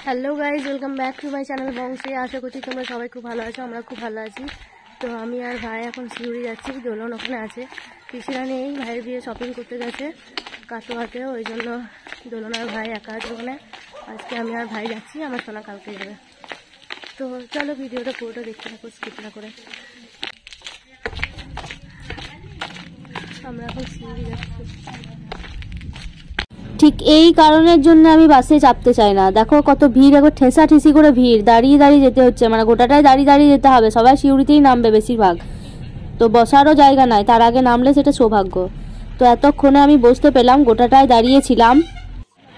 Hello guys, welcome back to my channel Bangshi. আশা করছি তোমরা সবাই খুব ভালো আছো, আমরা খুব ভালো আছি। তো আমি আর ভাই এখন শিউড়ি যাচ্ছি, দোলন ওখানে আছে, পিসিরা নেই, ভাইয়ের বিয়ে শপিং করতে গেছে কাটোয়াতে, ওই জন্য দোলন আর ভাই একা আছে ওখানে। আজকে আমি আর ভাই যাচ্ছি, আমার সোনা কালকে যাবে। তো চলো ভিডিওটা পুরোটা দেখতে থাকো, স্কিপ না করে। আমরা এখন শিউড়ি যাচ্ছি। ঠিক এই কারণের জন্য আমি বাসে চাপতে চাই না। দেখো কত ভিড়, একবার ঠেসা ঠেসি করে ভিড়, দাঁড়িয়ে দাঁড়িয়ে যেতে হচ্ছে, মানে গোটাটাই দাঁড়িয়ে দাঁড়িয়ে যেতে হবে। সবাই সিউড়িতেই নামবে বেশিরভাগ, তো বসারও জায়গা নাই, তার আগে নামলে সেটা সৌভাগ্য। তো এতক্ষণে আমি বসতে পেলাম, গোটাটায় দাঁড়িয়েছিলাম।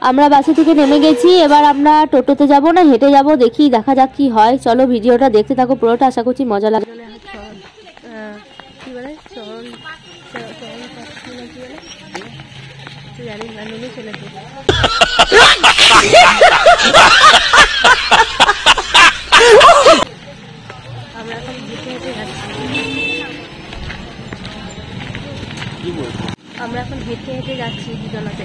আমরা বাসে থেকে নেমে গেছি, এবার আমরা টোটোতে যাব না হেঁটে যাব, দেখি দেখা যাক কি হয়। চলো ভিডিওটা দেখতে থাকো পুরোটা, আশা করছি মজা লাগবে। কি বলে জানি না, নুনু চলেছে। আমরা এখন হেঁটে হেঁটে যাচ্ছি, দুজনাতে।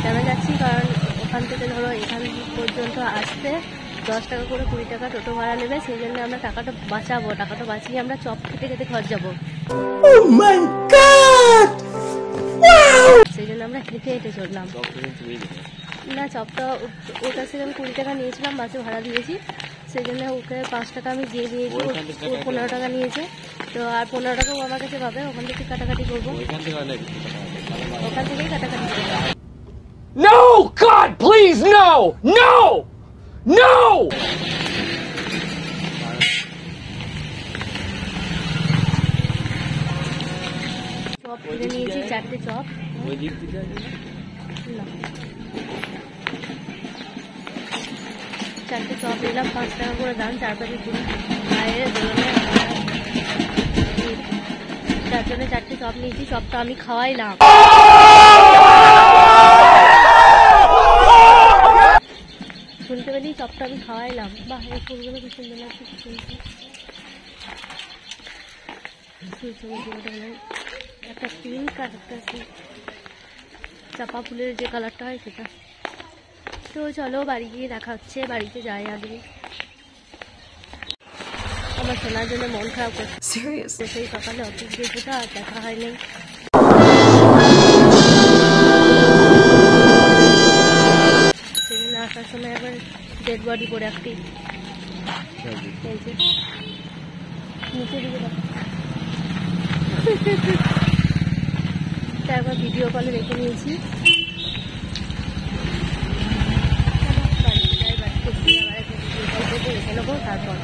কেন যাচ্ছি? কারণ ওখান থেকে ধরো এখান পর্যন্ত আসতে 10 টাকা করে 20 টাকা টোটো ভাড়া নেবে, সেই জন্য আমরা টাকাটা বাঁচাবো। টাকাটা বাঁচিয়ে আমরা চপ খেতে খেতে ঘর যাবো। সেই জন্য আমরা হেঁটে হেঁটে চললাম। না, চপটা ওর কাছে আমি 20 টাকা নিয়েছিলাম, বাসে ভাড়া দিয়েছি, সেই জন্য ওকে 5 টাকা আমি দিয়ে দিয়েছি, ও 15 টাকা নিয়েছে। তো আর 15 টাকা ও আমার কাছে পাবে, ওখান থেকে কাটাকাটি করবো, ওখান থেকেই কাটাকাটি করবো। No! God, please, no! No! No! Chop কিনে নিয়েছি, 4টে চপ। না, 4টে চপ নিলাম, 5 টাকা করে দাম, 4 প্যাকেট পুরো বাইরে দোলনে। তার জন্য 4টে চপ নিয়েছি, চপটা আমি খাওয়াইলাম। শুনতে পেলি? চপটা আমি খাওয়াইলাম। বাহ, এই ফুলগুলো কি সুন্দর লাগছে, কি সুন্দর। একটা পিঙ্ক আর একটা চাপা ফুলের যে কালারটা হয় সেটা। তো চলো বাড়ি গিয়ে দেখা হচ্ছে, বাড়িতে যাই আগে। আমার শোনার জন্য মন খারাপ করছে, সেই সকালে অফিস গিয়েছে তো আর দেখা হয়নি। সেদিন আসার সময় একবার ডেড বডি পরে একটি নিচে দিকে তারপর ভিডিও কলে রেখে নিয়েছি। তারপর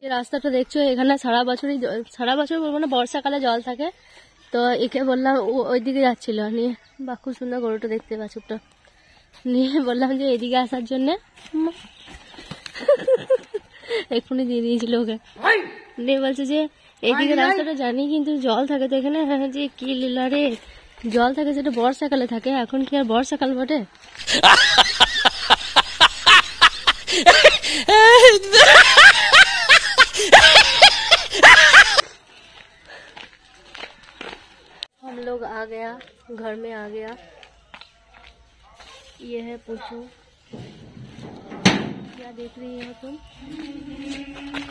যে রাস্তাটা দেখছো, এখানে সারা বছর বলবো না, বর্ষাকালে জল থাকে। তো একে বললাম, ওই দিকে যাচ্ছিল নিয়ে, বা খুব সুন্দর গরুটা দেখতে বাছুরটা নিয়ে, বললাম যে এদিকে আসার জন্যে, এক্ষুনি দিয়ে দিয়েছিল ওকে। দিয়ে বলছে যে এইদিকে রাস্তাটা জানি, কিন্তু জল থাকে তো এখানে। হ্যাঁ, যে কি লীলা রে, জল থাকে সেটা বর্ষাকালে থাকে, এখন কি আর বর্ষাকাল বটে? हम लोग आ गया, घर में आ गया। ये है पुचू। क्या देख रही हो तुम?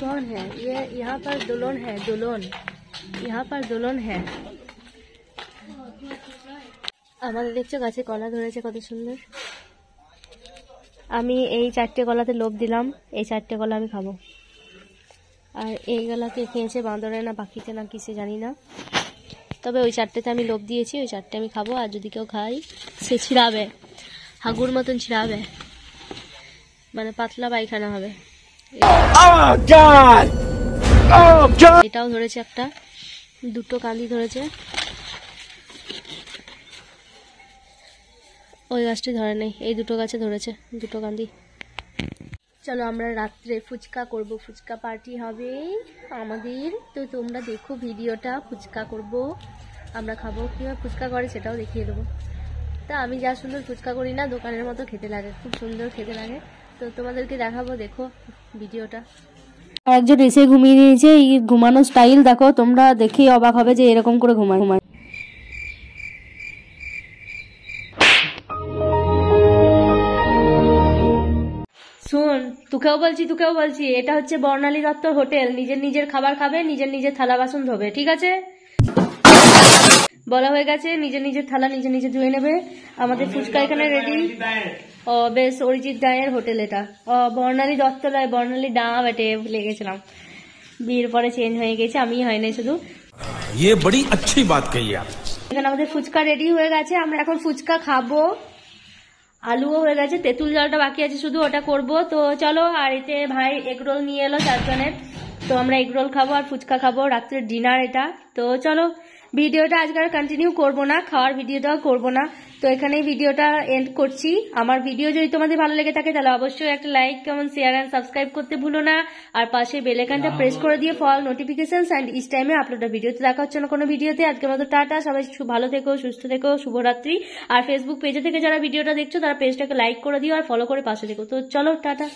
कौन है ये? यहाँ पर दुल्हन है, दुल्हन, यहाँ पर दुल्हन है। আমাদের দেখছো গাছে কলা ধরেছে, কত সুন্দর। আমি এই 4টে কলাতে লোভ দিলাম, এই 4টে কলা আমি খাবো। আর এই গলাকে খেয়েছে বাঁদরে না পাখিতে না কিসে জানি না, তবে ওই 4টেতে আমি লোভ দিয়েছি, ওই 4টে আমি খাবো। আর যদি কেউ খাই সে ছিড়াবে, হাগুর মতন ছিড়াবে, মানে পাতলা পায়খানা হবে। এটাও ধরেছে একটা, 2টো কাঁদি ধরেছে। ওই গাছটি ধরে নেই, এই 2টো গাছে ধরেছে 2টো কাঁদি। চলো আমরা রাত্রে ফুচকা করব, ফুচকা পার্টি হবে আমাদের। তো তোমরা দেখো ভিডিওটা, ফুচকা করব, আমরা খাবো, কীভাবে ফুচকা করে সেটাও দেখিয়ে দেবো। তা আমি যা সুন্দর ফুচকা করি না, দোকানের মতো খেতে লাগে, খুব সুন্দর খেতে লাগে। তো তোমাদেরকে দেখাবো, দেখো ভিডিওটা। একজন এসে ঘুমিয়ে দিয়েছে, এই ঘুমানো স্টাইল দেখো, তোমরা দেখেই অবাক হবে যে এরকম করে ঘুমায়। শোন, তোকেও বলছি, এটা হচ্ছে বর্ণালী দত্ত হোটেল। নিজের খাবার খাবে, নিজের থালা বাসন ধোবে, ঠিক আছে? বলা হয়ে গেছে, নিজের থালা নিজে ধুয়ে নেবে। আমাদের ফুচকা এখানে রেডি। ও বেশ, অরিজিৎ দায়ের হোটেল এটা। বর্ণালী দত্ত নয়, বর্ণালী দা বেটে, ভুলে গেছিলাম। বিয়ের পরে চেঞ্জ হয়ে গেছে, আমি হয়নি শুধু। ये बड़ी अच्छी बात कही आप। এখানে আমাদের ফুচকা রেডি হয়ে গেছে, আমরা এখন ফুচকা খাবো। আলুও হয়ে গেছে, তেঁতুল জলটা বাকি আছে শুধু, ওটা করব। তো চলো, আর এতে ভাই এগরোল নিয়ে এলো 4 জনের। তো আমরা এগরোল খাবো আর ফুচকা খাবো, রাত্রের ডিনার এটা। তো চলো, ভিডিওটা আজকে আর কন্টিনিউ করবো না, খাওয়ার ভিডিওটাও করবো না। তো এখানেই ভিডিওটা এন্ড করছি। আমার ভিডিও যদি তোমাদের ভালো লেগে থাকে তাহলে অবশ্যই একটা like, comment, share and subscribe করতে ভুলো না। আর পাশে বেল আইকনটা প্রেস করে দিয়ে ফল নোটিফিকেশনস এন্ড ইচ টাইমে আপলোড ভিডিওতে দেখা হচ্ছে না কোনো ভিডিওতে। আজকের মতো টাটা, সবাই ভালো থেকো, সুস্থ থেকো, শুভরাত্রি। আর ফেসবুক পেজে থেকে যারা ভিডিওটা দেখছো তারা পেজটাকে লাইক করে দিও আর ফলো করে পাশে থেকো। তো চলো, টাটা।